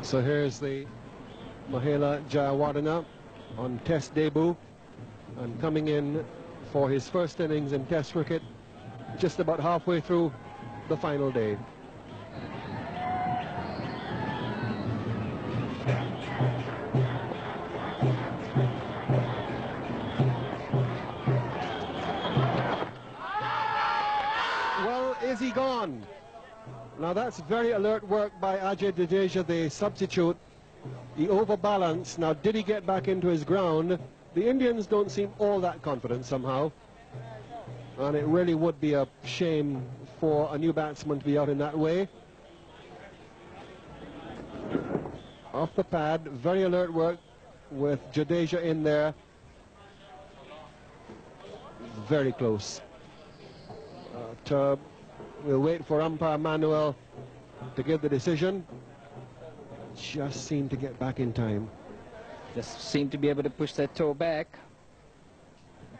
So here's the Mahela Jayawardena on Test debut and coming in for his first innings in Test cricket just about halfway through the final day. Well, is he gone? Now that's very alert work by Ajay Jadeja, the substitute. He overbalanced. Now did he get back into his ground? The Indians don't seem all that confident somehow. And it really would be a shame for a new batsman to be out in that way. Off the pad, very alert work with Jadeja in there. Very close. We'll wait for umpire Manuel to give the decision. Just seemed to get back in time. Just seemed to be able to push that toe back.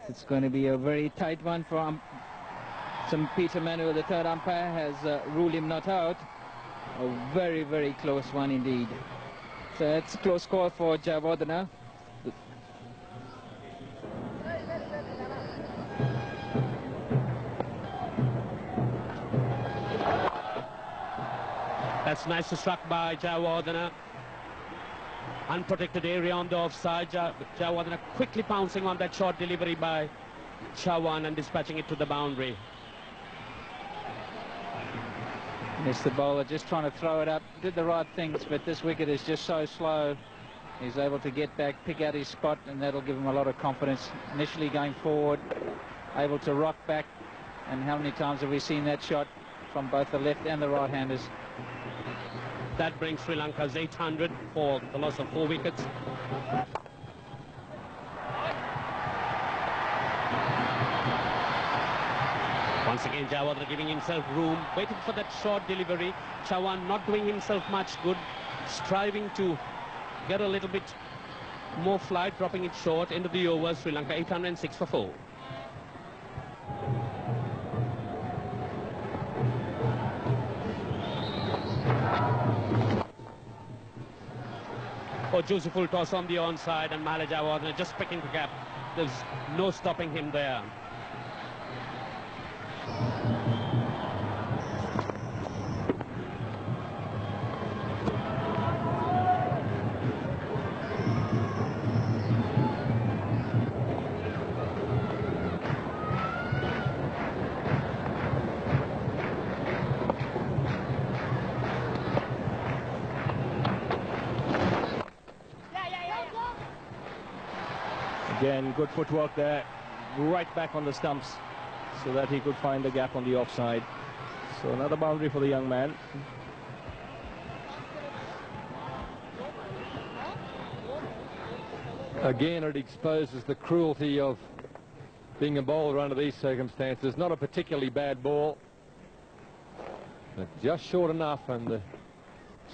It's going to be a very tight one for Peter Manuel. The third umpire has ruled him not out. A very, very close one indeed. So it's a close call for Jayawardena. That's nicely struck by Jayawardena. Unprotected area on the offside. Jayawardena quickly pouncing on that short delivery by Chawan and dispatching it to the boundary. It's the bowler just trying to throw it up. Did the right things, but this wicket is just so slow. He's able to get back, pick out his spot, and that'll give him a lot of confidence. Initially going forward, able to rock back. And how many times have we seen that shot from both the left and the right-handers? That brings Sri Lanka's 800 for the loss of 4 wickets. Once again, Jayawardena giving himself room, waiting for that short delivery. Chawan not doing himself much good, striving to get a little bit more flight, dropping it short. End of the over, Sri Lanka 806 for 4. Oh, juicy full toss on the onside, and Mahela Jayawardena just picking the gap. There's no stopping him there. Again, good footwork there, right back on the stumps so that he could find the gap on the offside. So another boundary for the young man. Again, it exposes the cruelty of being a bowler under these circumstances. Not a particularly bad ball, but just short enough, and the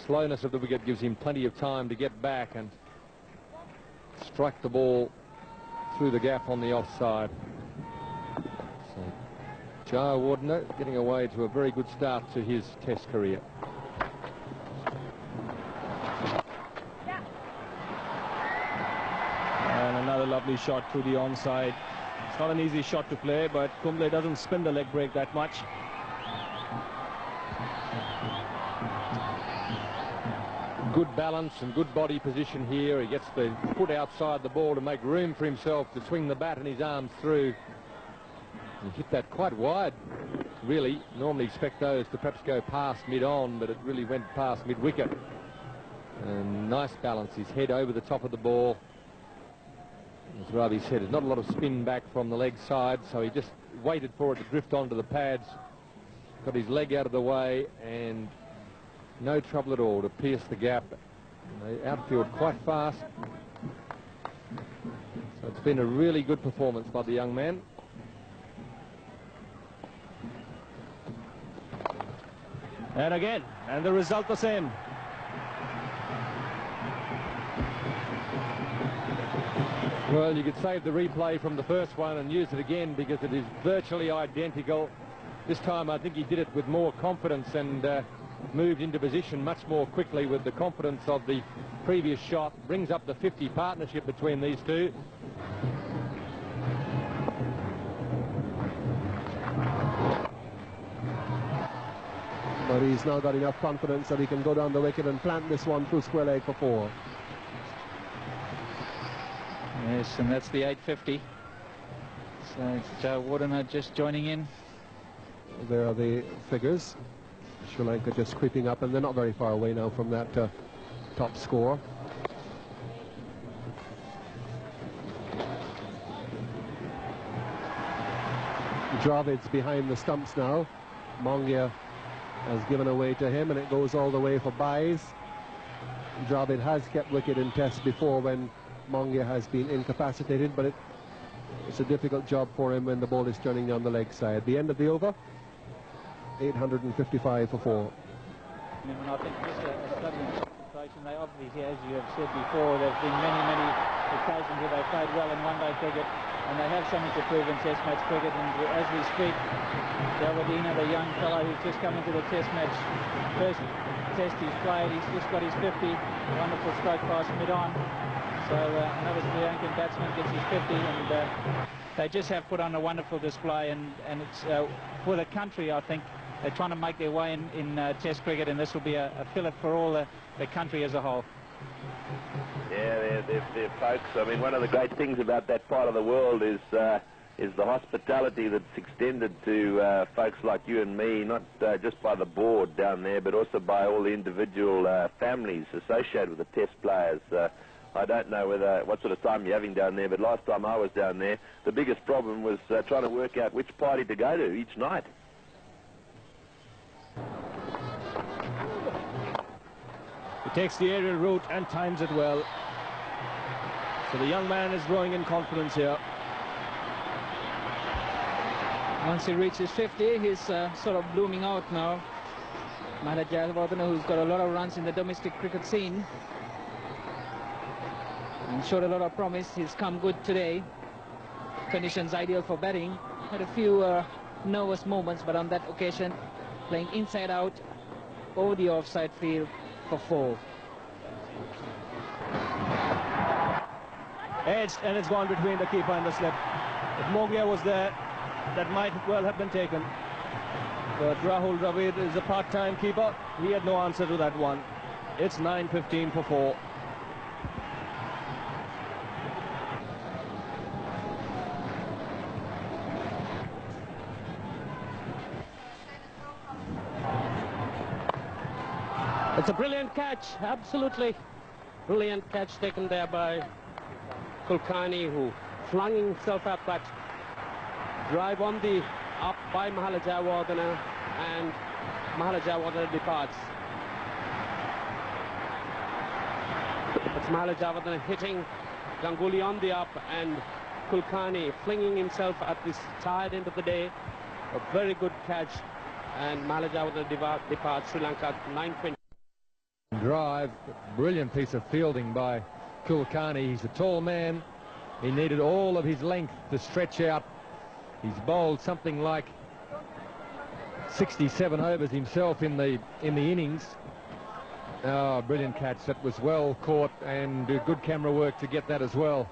slowness of the wicket gives him plenty of time to get back and strike the ball through the gap on the offside. So Jayawardena getting away to a very good start to his Test career. And another lovely shot through the onside. It's not an easy shot to play, but Kumble doesn't spin the leg break that much. Good balance and good body position here. He gets the foot outside the ball to make room for himself to swing the bat and his arms through. He hit that quite wide, really. Normally expect those to perhaps go past mid-on, but it really went past mid-wicket. And nice balance. His head over the top of the ball. As Ravi said, there's not a lot of spin back from the leg side, so he just waited for it to drift onto the pads. Got his leg out of the way, and no trouble at all to pierce the gap. The outfield quite fast. So it's been a really good performance by the young man. And again, and the result the same. Well, you could save the replay from the first one and use it again because it is virtually identical. This time I think he did it with more confidence and moved into position much more quickly with the confidence of the previous shot. Brings up the 50 partnership between these two. But he's now got enough confidence that he can go down the wicket and plant this one through square leg for 4. Yes, and that's the 850. So it's Jayawardene just joining in. There are the figures. Sri Lanka just creeping up, and they're not very far away now from that top score. Dravid's behind the stumps now. Mongia has given away to him, and it goes all the way for buys. Dravid has kept wicket in tests before when Mongia has been incapacitated, but it's a difficult job for him when the ball is turning down the leg side. The end of the over, 855 for 4. And I think just a study in concentration. They obviously, as you have said before, there's been many occasions where they played well in one-day cricket, and they have something to prove in test match cricket. And as we speak, Jayawardene, the young fellow who's just come into the test match, first test he's played, he's just got his 50, wonderful stroke pass mid-on. So another Sri Lankan batsman gets his 50, and they just have put on a wonderful display, and it's for the country, I think. They're trying to make their way in test cricket, and this will be a fillip for all the country as a whole. Yeah, they're folks. I mean, one of the great things about that part of the world is the hospitality that's extended to folks like you and me, not just by the board down there, but also by all the individual families associated with the test players. I don't know what sort of time you're having down there, but last time I was down there, the biggest problem was trying to work out which party to go to each night. He takes the aerial route and times it well. So the young man is growing in confidence here. Once he reaches 50, he's sort of blooming out now. Jayawardene, who's got a lot of runs in the domestic cricket scene and showed a lot of promise. He's come good today. Conditions ideal for batting. Had a few nervous moments, but on that occasion, playing inside out over the offside field for 4. Edged, and it's gone between the keeper and the slip. If Mongia was there, that might well have been taken. But Rahul Dravid is a part-time keeper. He had no answer to that one. It's 9:15 for 4. It's a brilliant catch, absolutely brilliant catch taken there by Kulkarni, who flung himself at that drive on the up by Jayawardene, and Jayawardene departs. It's Jayawardene hitting Ganguly on the up, and Kulkarni flinging himself at this tired end of the day. A very good catch, and Jayawardene departs. Sri Lanka 9:20. Drive, brilliant piece of fielding by Kulkarni. He's a tall man. He needed all of his length to stretch out. He's bowled something like 67 overs himself in the innings. Oh, brilliant catch. That was well caught, and good camera work to get that as well.